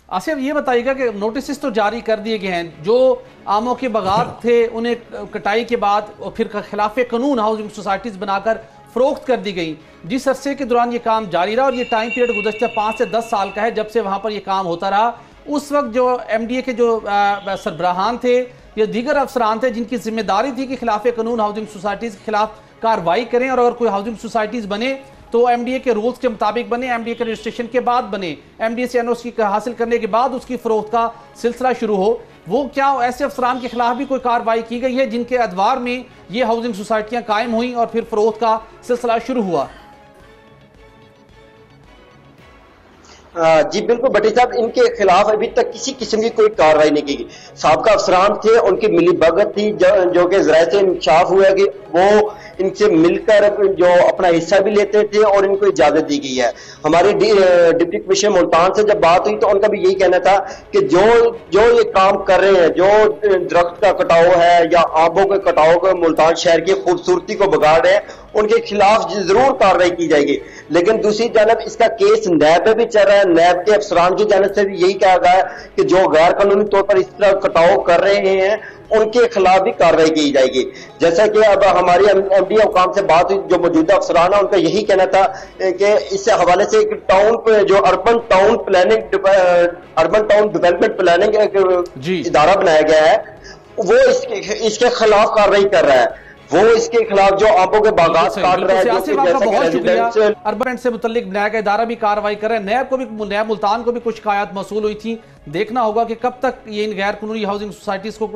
आसिफ ये बताइएगा कि नोटिस तो जारी कर दिए गए हैं, जो आमों के बागात थे उन्हें कटाई के बाद और फिर खिलाफ कानून हाउसिंग सोसाइटीज बनाकर फरोख्त कर दी गई, जिस अरसे के दौरान ये काम जारी रहा और ये टाइम पीरियड गुज़श्ता 5 से 10 साल का है जब से वहाँ पर ये काम होता रहा। उस वक्त जो एमडीए के जो सरबराहान थे या दीगर अफसरान थे जिनकी जिम्मेदारी थी कि खिलाफ कानून हाउसिंग सोसाइटीज़ के खिलाफ कार्रवाई करें और अगर कोई हाउसिंग सोसाइटीज़ बने तो एमडीए के रूल्स के मुताबिक बने, एमडीए के रजिस्ट्रेशन के बाद बने, एमडीए से एनओसी हासिल करने के बाद उसकी फरोख्त का सिलसिला शुरू हो। वो क्या ऐसे अफसरान के खिलाफ भी कोई कार्रवाई की गई है जिनके अदवार में ये हाउसिंग सोसाइटियां कायम हुई और फिर फरोख्त का सिलसिला शुरू हुआ? जी बिल्कुल भट्टी साहब, इनके खिलाफ अभी तक किसी किस्म की कोई कार्रवाई नहीं की गई। साबका अफसरान थे, उनकी मिली भगत थी जो कि ज़राए से इंकशाफ हुआ कि वो इनसे मिलकर जो अपना हिस्सा भी लेते थे और इनको इजाजत दी गई है। हमारी डिप्टी कमिश्नर मुल्तान से जब बात हुई तो उनका भी यही कहना था कि जो ये काम कर रहे हैं, जो दरख्त का कटाव है या आबों के कटाव को मुल्तान शहर की खूबसूरती को बिगाड़ रहे हैं, उनके खिलाफ जरूर कार्रवाई की जाएगी। लेकिन दूसरी जानब इसका केस नैब में भी चल रहा है, नैब के अफसरान की जानब से भी यही कहा गया है कि जो गैर कानूनी तौर पर इस तरह कटाव कर रहे हैं उनके खिलाफ भी कार्रवाई की जाएगी। जैसा कि अब हमारी एमडीए हुकाम से बात हुई, जो मौजूदा अफसरान है उनका यही कहना था कि इस हवाले से एक टाउन जो अर्बन टाउन डेवलपमेंट प्लानिंग इदारा बनाया गया है, वो इसके खिलाफ कार्रवाई कर रहा है, वो इसके खिलाफ जो आंखों के बागात काट रहा है, बहुत शुक्रिया। अर्बन से मुतल्लिक न्याय का इदारा भी कार्रवाई कर रहे हैं। नैब मुल्तान को भी कुछ शिकायत मौसूल हुई थी। देखना होगा कि कब तक ये इन गैर कानूनी हाउसिंग सोसाइटीज को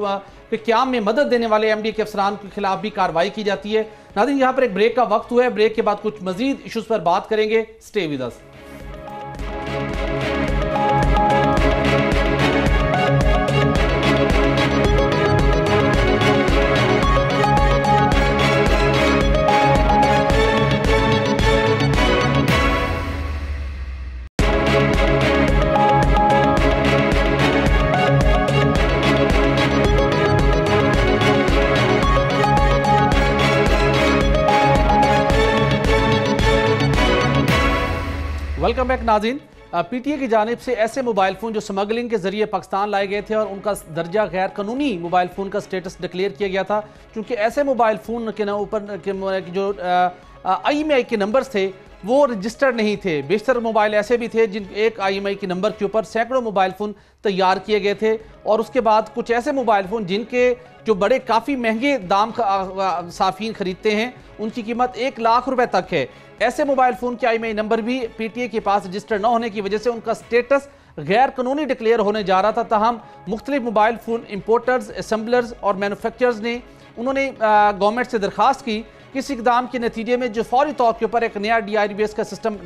क्याम में मदद देने वाले एमडी के अफसरान के खिलाफ भी कार्रवाई की जाती है। नाज़रीन, यहाँ पर एक ब्रेक का वक्त हुआ है। ब्रेक के बाद कुछ मजीद इशूज पर बात करेंगे। Stay with us. Welcome back नाज़रीन। पीटीए की जानिब से ऐसे मोबाइल फ़ोन जो स्मगलिंग के जरिए पाकिस्तान लाए गए थे और उनका दर्जा गैर कानूनी मोबाइल फ़ोन का स्टेटस डिक्लेयर किया गया था, क्योंकि ऐसे मोबाइल फ़ोन के ऊपर जो IMEI के नंबर्स थे वो रजिस्टर्ड नहीं थे। बेशतर मोबाइल ऐसे भी थे जिन एक IMEI के नंबर के ऊपर सैकड़ों मोबाइल फ़ोन तैयार किए गए थे, और उसके बाद कुछ ऐसे मोबाइल फ़ोन जिनके जो बड़े काफ़ी महंगे दाम साफ़ीन खरीदते हैं, उनकी कीमत 1 लाख रुपए तक है। ऐसे मोबाइल फ़ोन के IMEI नंबर भी पीटीए के पास रजिस्टर्ड न होने की वजह से उनका स्टेटस गैर कानूनी डिक्लेयर होने जा रहा था। ताहम मुख्तलिफ मोबाइल फ़ोन इंपोर्टर्स, असेंबलर्स और मैन्युफैक्चरर्स ने गवर्नमेंट से दरख्वास्त की कि इस इकदाम के नतीजे में जो फौरी तौर के ऊपर एक नया DRBS का सिस्टम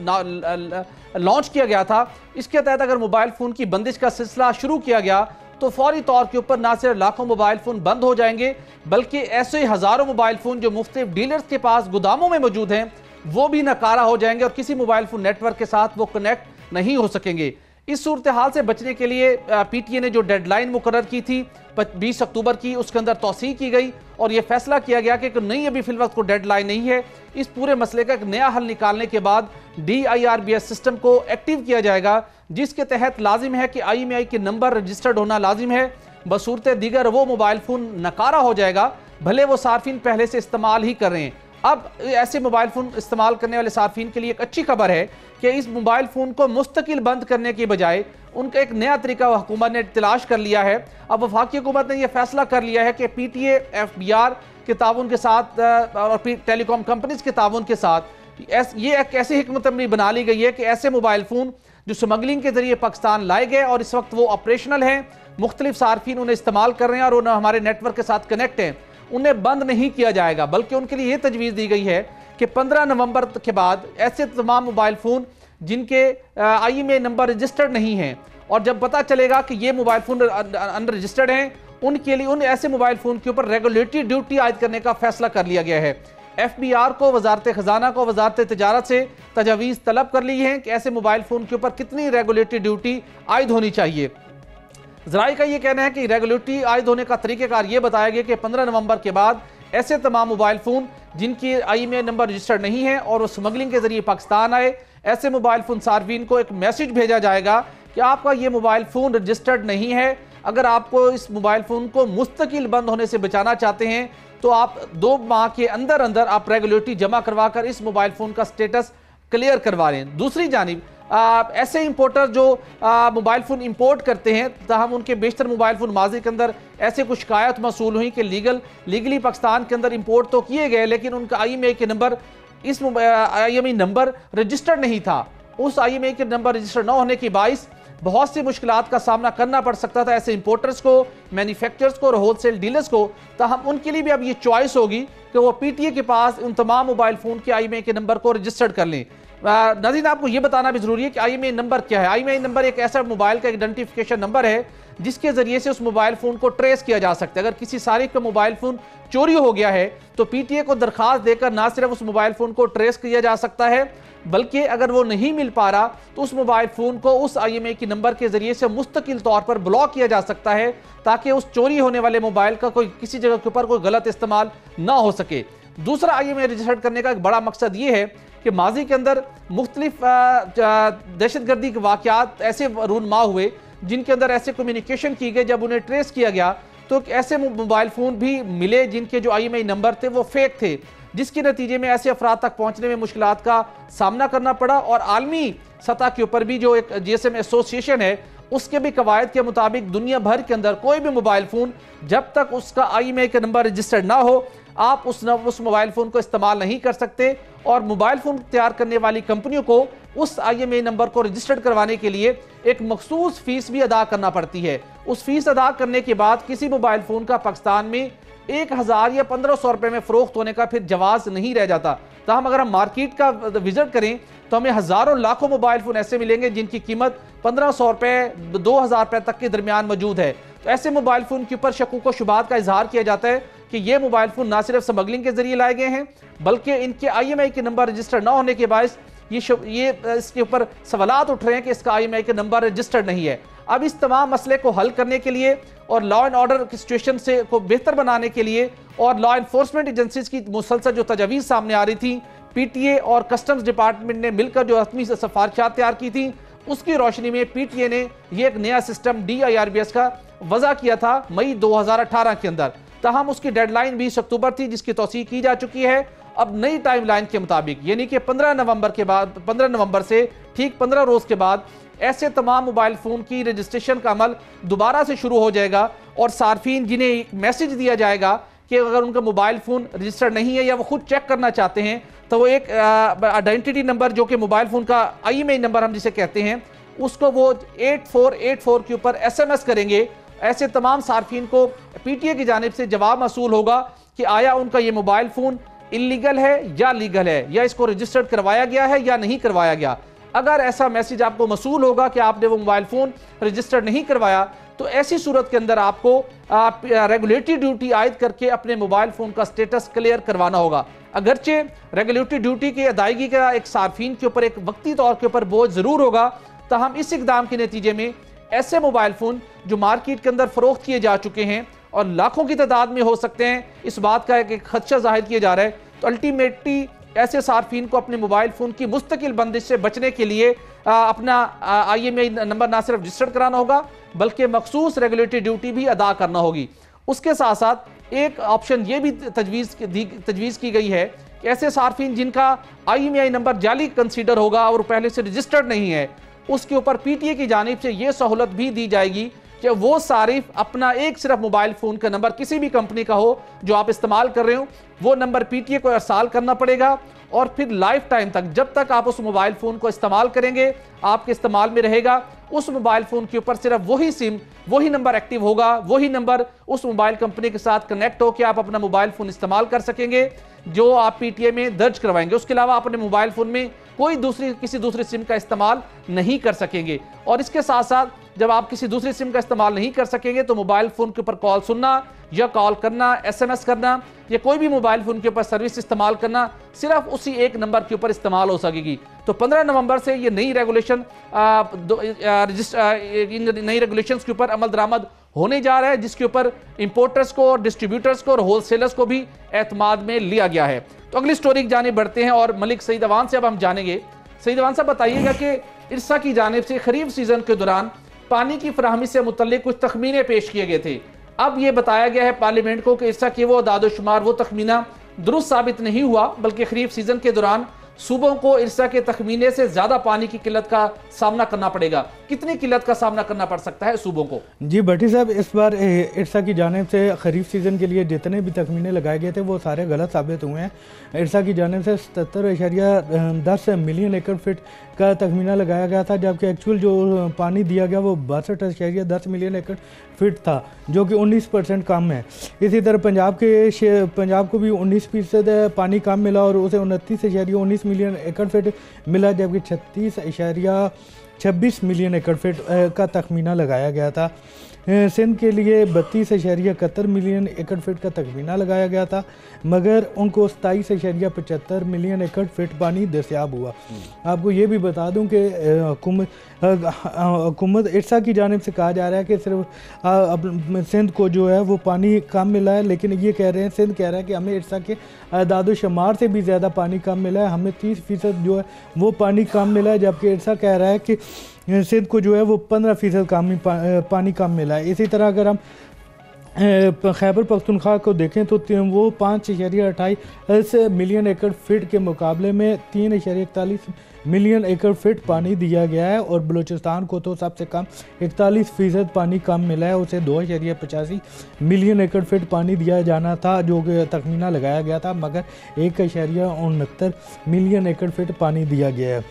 लॉन्च किया गया था, इसके तहत अगर मोबाइल फ़ोन की बंदिश का सिलसिला शुरू किया गया तो फौरी तौर के ऊपर ना सिर्फ लाखों मोबाइल फ़ोन बंद हो जाएंगे, बल्कि ऐसे हज़ारों मोबाइल फ़ोन जो मुख्तलिफ डीलर्स के पास गोदामों में मौजूद हैं वो भी नकारा हो जाएंगे और किसी मोबाइल फ़ोन नेटवर्क के साथ वो कनेक्ट नहीं हो सकेंगे। इस सूरत हाल से बचने के लिए पीटीए ने जो डेडलाइन मुकर्रर की थी 20 अक्टूबर की, उसके अंदर तौसीह की गई और यह फैसला किया गया कि नहीं, अभी फिल वक्त को डेडलाइन नहीं है। इस पूरे मसले का एक नया हल निकालने के बाद DIRBS सिस्टम को एक्टिव किया जाएगा, जिसके तहत लाजिम है कि IMEI के नंबर रजिस्टर्ड होना लाजिम है। बसूरत दीगर वो मोबाइल फ़ोन नकारा हो जाएगा, भले वो सार्फिन पहले से इस्तेमाल ही कर रहे हैं। अब ऐसे मोबाइल फ़ोन इस्तेमाल करने वाले सार्फिन के लिए एक अच्छी खबर है कि इस मोबाइल फ़ोन को मुस्तकिल बंद करने की बजाय उनका एक नया तरीका हुकूमत ने तलाश कर लिया है। अब वफाकी हुकूमत ने यह फैसला कर लिया है कि PTA FBR के ताउन के साथ और टेलीकॉम कंपनीज के ताउन के साथ ये एक ऐसी हिकमत अमली बना ली गई है कि ऐसे मोबाइल फ़ोन जो स्मगलिंग के जरिए पाकिस्तान लाए गए और इस वक्त वो ऑपरेशनल हैं, मुख्तलिफ सार्फिन उन्हें इस्तेमाल कर रहे हैं और उन्हें हमारे नेटवर्क के साथ कनेक्ट हैं, उन्हें बंद नहीं किया जाएगा, बल्कि उनके लिए यह तजवीज़ दी गई है कि 15 नवंबर के बाद ऐसे तमाम मोबाइल फ़ोन जिनके IMEI नंबर रजिस्टर्ड नहीं हैं और जब पता चलेगा कि ये मोबाइल फ़ोन अनरजिस्टर्ड हैं, उनके लिए उन ऐसे मोबाइल फ़ोन के ऊपर रेगुलेटरी ड्यूटी आयद करने का फैसला कर लिया गया है। FBR को, वजारत ख़जाना को, वजारत तिजारत से तजावीज़ तलब कर ली है कि ऐसे मोबाइल फ़ोन के ऊपर कितनी रेगुलेटरी ड्यूटी आयद होनी चाहिए। ज़राए का ये कहना है कि रेगुलेटरी आयद होने का तरीक़ेकार ये बताया गया कि 15 नवंबर के बाद ऐसे तमाम मोबाइल फ़ोन जिनकी IMEI नंबर रजिस्टर्ड नहीं है और वो स्मगलिंग के जरिए पाकिस्तान आए, ऐसे मोबाइल फ़ोन सार्फिन को एक मैसेज भेजा जाएगा कि आपका ये मोबाइल फ़ोन रजिस्टर्ड नहीं है। अगर आपको इस मोबाइल फ़ोन को मुस्तकिल बंद होने से बचाना चाहते हैं तो आप 2 माह के अंदर अंदर आप रेगुलेटरी जमा करवा कर इस मोबाइल फ़ोन का स्टेटस क्लियर करवा रहे हैं। दूसरी जानिब ऐसे इंपोर्टर जो मोबाइल फ़ोन इंपोर्ट करते हैं, ताहम उनके बेशतर मोबाइल फ़ोन माजी के अंदर ऐसे कुछ शिकायत मसूल हुई कि लीगली पाकिस्तान के अंदर इंपोर्ट तो किए गए, लेकिन उनका IMEI के नंबर इस IMEI नंबर रजिस्टर्ड नहीं था। उस IMEI के नंबर रजिस्टर्ड न होने की बाइस बहुत सी मुश्किलात का सामना करना पड़ सकता था ऐसे इंपोर्टर्स को, मैन्युफैक्चरर्स को और होलसेल डीलर्स को। ताहम उनके लिए भी अब ये चॉइस होगी कि वो PTA के पास उन तमाम मोबाइल फ़ोन के IMEI के नंबर को रजिस्टर्ड कर लें। नाज़रीन, आपको ये बताना भी ज़रूरी है कि IMEI नंबर क्या है। IMEI नंबर एक ऐसा मोबाइल का आइडेंटिफिकेशन नंबर है जिसके ज़रिए से उस मोबाइल फ़ोन को ट्रेस किया जा सकता है। अगर किसी सारिक का मोबाइल फ़ोन चोरी हो गया है तो PTA को दरख्वास्त देकर ना सिर्फ उस मोबाइल फ़ोन को ट्रेस किया जा सकता है, बल्कि अगर वो नहीं मिल पा रहा तो उस मोबाइल फ़ोन को उस IMEI के नंबर के ज़रिए से मुस्तकिल तौर पर ब्लॉक किया जा सकता है, ताकि उस चोरी होने वाले मोबाइल का कोई किसी जगह के ऊपर कोई गलत इस्तेमाल ना हो सके। दूसरा IMEI रजिस्टर्ड करने का एक बड़ा मकसद ये है कि माजी के अंदर मुख्तलिफ दहशतगर्दी के वाक़यात ऐसे रूनमा हुए जिनके अंदर ऐसे कम्युनिकेशन की गई, जब उन्हें ट्रेस किया गया तो ऐसे मोबाइल फ़ोन भी मिले जिनके जो IMEI नंबर थे वो फेक थे, जिसके नतीजे में ऐसे अफराद तक पहुँचने में मुश्किलात का सामना करना पड़ा। और आलमी सतह के ऊपर भी जो एक GSM एसोसिएशन है उसके भी कवायद के मुताबिक दुनिया भर के अंदर कोई भी मोबाइल फ़ोन जब तक उसका IMEI का नंबर रजिस्टर्ड ना हो, आप उस मोबाइल फ़ोन को इस्तेमाल नहीं कर सकते। और मोबाइल फ़ोन तैयार करने वाली कंपनियों को उस IMEI नंबर को रजिस्टर्ड करवाने के लिए एक मखसूस फ़ीस भी अदा करना पड़ती है। उस फीस अदा करने के बाद किसी मोबाइल फ़ोन का पाकिस्तान में 1000 या 1500 रुपये में फ़रोख्त होने का फिर जवाज़ नहीं रह जाता। ताहम अगर हम मार्केट का विजिट करें तो हमें हज़ारों लाखों मोबाइल फ़ोन ऐसे मिलेंगे जिनकी कीमत 1500 रुपये 2000 रुपये तक के दरमियान मौजूद है। तो ऐसे मोबाइल फ़ोन के ऊपर शकूक व शुबात का इजहार किया जाता है कि ये मोबाइल फ़ोन ना सिर्फ स्मगलिंग के जरिए लाए गए हैं, बल्कि इनके IMEI के नंबर रजिस्टर्ड ना होने के बायस ये इसके ऊपर सवालात उठ रहे हैं कि इसका IMEI का नंबर रजिस्टर्ड नहीं है। अब इस तमाम मसले को हल करने के लिए और लॉ एंड ऑर्डर की सिचुएशन से को बेहतर बनाने के लिए और लॉ एनफोर्समेंट एजेंसीज की मुसलसल जो तजावीज़ सामने आ रही थी, PTA और कस्टम्स डिपार्टमेंट ने मिलकर जो हतमी सिफारिशात तैयार की थी, उसकी रोशनी में PTA ने यह एक नया सिस्टम DIRBS का वज़ा किया था मई 2018 के अंदर। ताहम उसकी डेडलाइन 20 अक्टूबर थी, जिसकी तौसीक की जा चुकी है। अब नई टाइमलाइन के मुताबिक यानी कि 15 नवंबर से ठीक 15 रोज़ के बाद ऐसे तमाम मोबाइल फ़ोन की रजिस्ट्रेशन का अमल दोबारा से शुरू हो जाएगा और सार्फिन जिन्हें एक मैसेज दिया जाएगा कि अगर उनका मोबाइल फ़ोन रजिस्टर्ड नहीं है या वो खुद चेक करना चाहते हैं तो वो एक आइडेंटिटी नंबर जो कि मोबाइल फ़ोन का IMEI नंबर हम जिसे कहते हैं, उसको वो 8484 के ऊपर SMS करेंगे। ऐसे तमाम सार्फिन को PTA की जानिब से जवाब मसूल होगा कि आया उनका ये मोबाइल फ़ोन इलीगल है या लीगल है, या इसको रजिस्टर्ड करवाया गया है या नहीं करवाया गया। अगर ऐसा मैसेज आपको मसूल होगा कि आपने वो मोबाइल फ़ोन रजिस्टर्ड नहीं करवाया, तो ऐसी सूरत के अंदर आपको रेगुलेटरी ड्यूटी आयद करके अपने मोबाइल फ़ोन का स्टेटस क्लियर करवाना होगा। अगरचे रेगुलेटरी ड्यूटी की अदायगी का एक सार्फिन के ऊपर एक वक्ती तौर के ऊपर बोझ ज़रूर होगा, ताहम इस इकदाम के नतीजे में ऐसे मोबाइल फ़ोन जो मार्केट के अंदर फ़रोख्त किए जा चुके हैं और लाखों की तादाद में हो सकते हैं, इस बात का एक खदशा जाहिर किया जा रहा है। तो अल्टीमेटली ऐसे सार्फिन को अपने मोबाइल फ़ोन की मुस्तकिल बंदिश से बचने के लिए अपना IMEI नंबर ना सिर्फ रजिस्टर्ड कराना होगा बल्कि मखसूस रेगुलेटरी ड्यूटी भी अदा करना होगी। उसके साथ साथ एक ऑप्शन ये भी तजवीज़ की गई है कि ऐसे सार्फिन जिनका IMEI नंबर जाली कंसीडर होगा और पहले से रजिस्टर्ड नहीं है, उसके ऊपर PTA की जानिब से ये सहूलत भी दी जाएगी कि वो सारिफ अपना एक सिर्फ मोबाइल फ़ोन का नंबर किसी भी कंपनी का हो जो आप इस्तेमाल कर रहे हो, वो नंबर PTA को अरसाल करना पड़ेगा और फिर लाइफ टाइम तक जब तक आप उस मोबाइल फ़ोन को इस्तेमाल करेंगे, आपके इस्तेमाल में रहेगा, उस मोबाइल फ़ोन के ऊपर सिर्फ वही सिम, वही नंबर एक्टिव होगा, वही नंबर उस मोबाइल कंपनी के साथ कनेक्ट होकर आप अपना मोबाइल फ़ोन इस्तेमाल कर सकेंगे जो आप PTA में दर्ज करवाएंगे। उसके अलावा अपने मोबाइल फ़ोन में कोई किसी दूसरी सिम का इस्तेमाल नहीं कर सकेंगे। और इसके साथ साथ जब आप किसी दूसरी सिम का इस्तेमाल नहीं कर सकेंगे तो मोबाइल फ़ोन के ऊपर कॉल सुनना या कॉल करना, SMS करना या कोई भी मोबाइल फ़ोन के ऊपर सर्विस इस्तेमाल करना सिर्फ उसी एक नंबर के ऊपर इस्तेमाल हो सकेगी। तो 15 नवंबर से ये नई रेगुलेशन नई रेगुलेशंस के ऊपर अमल दरामद होने जा रहा है, जिसके ऊपर इंपोर्टर्स को और डिस्ट्रीब्यूटर्स को और होलसेलर्स को भी एतमाद में लिया गया है। तो अगली स्टोरी की जानिब बढ़ते हैं और मलिक सईद अवान से अब हम जानेंगे। सईद अवान साहब बताइएगा कि इरसा की जानिब से खरीफ सीजन के दौरान पानी की फराहमी से मुतल्लिक कुछ तखमीने पेश किए गए थे। अब ये बताया गया है पार्लियामेंट को कि इरसा के वो दादोशुमार, वो तखमीना दुरुस्त साबित नहीं हुआ, बल्कि खरीफ सीजन के दौरान सूबों को इरसा के तखमीने से ज्यादा पानी की किल्लत का सामना करना पड़ेगा। कितनी किल्लत का सामना करना पड़ सकता है सूबों को? जी भट्टी साहब, इस बार इरसा की जानिब से खरीफ सीज़न के लिए जितने भी तखमीने लगाए गए थे वो सारे गलत साबित हुए हैं। इरसा की जानिब से 77.10 मिलियन एकड़ फिट का तखमीना लगाया गया था, जबकि एक्चुअल जो पानी दिया गया वो 62.10 मिलियन एकड़ फिट था, जो कि 19% कम है। इसी तरह पंजाब को भी 19% पानी कम मिला और उसे 29.19 मिलियन एकड़ फिट मिला, जबकि 36.26 मिलियन एकड़ फिट का तखमीना लगाया गया था। सिंध के लिए 32.71 मिलियन एकड़ फिट का तखमीना लगाया गया था, मगर उनको 27.75 मिलियन एकड़ फिट पानी दस्तयाब हुआ। आपको ये भी बता दूं कि हुकूमत इरसा की जानिब से कहा जा रहा है कि सिर्फ सिंध को जो है वो पानी कम मिला है, लेकिन ये कह रहे हैं, सिंध कह रहा है कि हमें इरसा के दादोशुमार से भी ज़्यादा पानी कम मिला है, हमें 30% जो है वो पानी कम मिला है, जबकि इरसा कह रहा है कि सिंध को जो है वो 15% पानी कम मिला है। इसी तरह अगर हम खैबर पख्तूनख्वा को देखें तो वो 5.28 मिलियन एकड़ फिट के मुकाबले में 3.41 मिलियन एकड़ फिट पानी दिया गया है और बलूचिस्तान को तो सबसे कम 41% पानी कम मिला है, उसे 2.85 मिलियन एकड़ फिट पानी दिया जाना था जो कि तखमीना लगाया गया था, मगर 1.69 मिलियन एकड़ फिट पानी दिया गया है।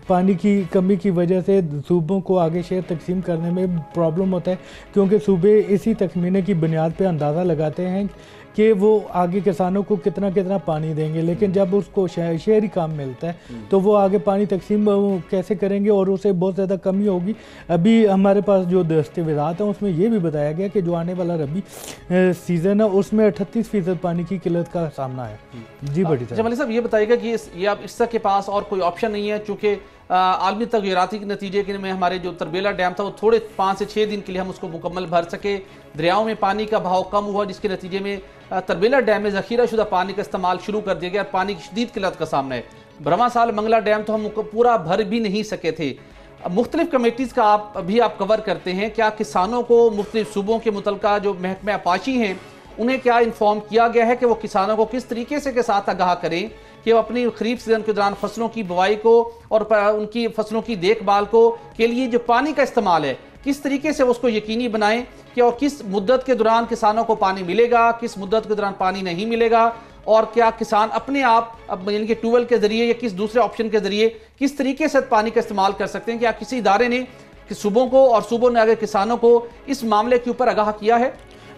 पानी की कमी की वजह से सूबों को आगे शेयर तकसीम करने में प्रॉब्लम होता है, क्योंकि सूबे इसी तखमीने की बुनियाद पे अंदाज़ा लगाते हैं कि वो आगे किसानों को कितना कितना पानी देंगे, लेकिन जब उसको शहरी काम मिलता है तो वो आगे पानी तकसीम कैसे करेंगे और उसे बहुत ज़्यादा कमी होगी। अभी हमारे पास जो दस्तावेज़ात हैं उसमें ये भी बताया गया कि जो आने वाला रबी सीज़न है उसमें 38% पानी की किल्लत का सामना है। जी बड़ी जमाली साहब, ये बताइएगा कि ये अब इसके के पास और कोई ऑप्शन नहीं है, चूँकि आलमी तगयराती के नतीजे के में हमारे जो तरबेला डैम था वो थोड़े 5 से 6 दिन के लिए हम उसको मुकम्मल भर सके, दरियाओं में पानी का बहाव कम हुआ जिसके नतीजे में तरबेला डैम में ज़ख़ीरा शुदा पानी का इस्तेमाल शुरू कर दिया गया और पानी की शदीद किल्लत का सामना है। बरवा साल मंगला डैम तो हम पूरा भर भी नहीं सके थे। मुख्तलिफ कमेटीज़ का आप कवर करते हैं, क्या किसानों को मुख्तलिफ सूबों के मुतलका जो महकमा आपाशी हैं उन्हें क्या इन्फॉर्म किया गया है कि वो किसानों को किस तरीके से के साथ आगाह करें कि वो अपनी खरीफ सीजन के दौरान फसलों की बुवाई को और उनकी फसलों की देखभाल को के लिए जो पानी का इस्तेमाल है किस तरीके से उसको यकीनी बनाएं कि और किस मुद्दत के दौरान किसानों को पानी मिलेगा, किस मुद्दत के दौरान पानी नहीं मिलेगा, और क्या किसान अपने आप यानी कि ट्यूबवेल के जरिए या किस दूसरे ऑप्शन के जरिए किस तरीके से पानी का इस्तेमाल कर सकते हैं। क्या किसी इदारे ने सूबों को और सूबों ने अगर किसानों को इस मामले के ऊपर आगाह किया है?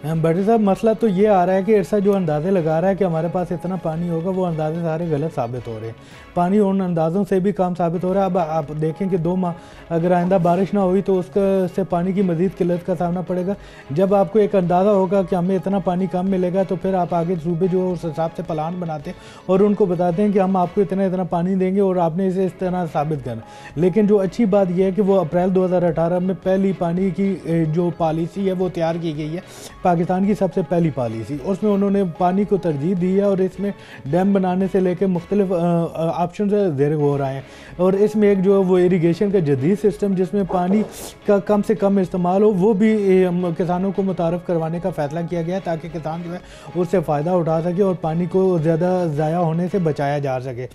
बड़ी साहब, मसला तो ये आ रहा है कि इरसा जो अंदाजे लगा रहा है कि हमारे पास इतना पानी होगा, वो अंदाजे सारे गलत साबित हो रहे हैं। पानी उन अंदाज़ों से भी कम साबित हो रहा है। अब आप देखें कि 2 माह अगर आइंदा बारिश ना हुई तो उससे पानी की मज़ीद किल्लत का सामना पड़ेगा। जब आपको एक अंदाज़ा होगा कि हमें इतना पानी कम मिलेगा तो फिर आप आगे सूबे जो उस हिसाब से प्लान बनाते हैं और उनको बताते हैं कि हम आपको इतना इतना पानी देंगे और आपने इसे इस तरह साबित करना। लेकिन जो अच्छी बात यह है कि वो अप्रैल 2018 में पहली पानी की जो पॉलिसी है वो तैयार की गई है, पाकिस्तान की सबसे पहली पॉलिसी। उसमें उन्होंने पानी को तरजीह दी है और इसमें डैम बनाने से लेकर मुख्तलिफ ऑप्शन ज़ेर हो रहे हैं। और इसमें एक जो वो इरीगेशन का जदीद सिस्टम जिसमें पानी का कम से कम इस्तेमाल हो वो भी किसानों को मुतारफ़ करवाने का फ़ैसला किया गया है, ताकि किसान जो है उससे फ़ायदा उठा सके और पानी को ज़्यादा ज़ाया होने से बचाया जा सके।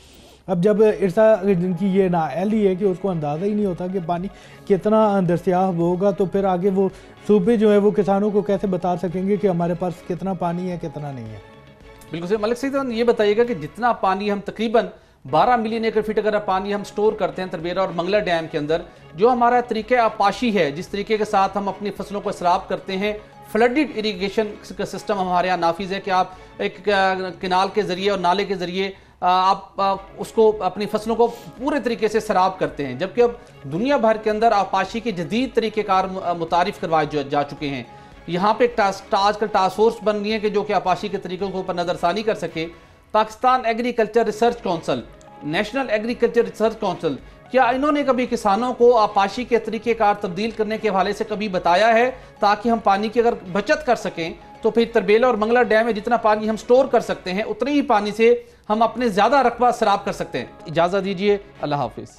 अब जब इरसा जिनकी ये नाअहली है कि उसको अंदाज़ा ही नहीं होता कि पानी कितना दस्तयाब होगा, तो फिर आगे वो सूबे जो है वो किसानों को कैसे बता सकेंगे कि हमारे पास कितना पानी है कितना नहीं है। बिल्कुल सही। मलिक सईद, ये बताइएगा कि जितना पानी हम तकरीबन 12 मिलियन एकड़ फीट अगर पानी हम स्टोर करते हैं तरबेला और मंगला डैम के अंदर, जो हमारा तरीका आपाशी है, जिस तरीके के साथ हम अपनी फसलों को इसराफ करते हैं, फ्लडेड इरीगेशन का सिस्टम हमारे यहाँ नाफिज है कि आप एक किनाल के ज़रिए और नाले के ज़रिए आप उसको अपनी फसलों को पूरे तरीके से सराब करते हैं, जबकि अब दुनिया भर के अंदर आपाशी के जदीद तरीक़ेकार मुतारिफ करवाए जा चुके हैं। यहाँ पे आजकल टास्क फोर्स बन गई है कि जो कि आपाशी के तरीक़ों के ऊपर नज़रसानी कर सके। Pakistan agriculture research council, national agriculture research council, क्या इन्होंने कभी किसानों को आपाशी के तरीक़ेकार तब्दील करने के हवाले से कभी बताया है, ताकि हम पानी की अगर बचत कर सकें तो फिर तरबेला और मंगला डैम में जितना पानी हम स्टोर कर सकते हैं उतने ही पानी से हम अपने ज़्यादा रकबा सराब कर सकते हैं। इजाज़त दीजिए, अल्लाह हाफिज़।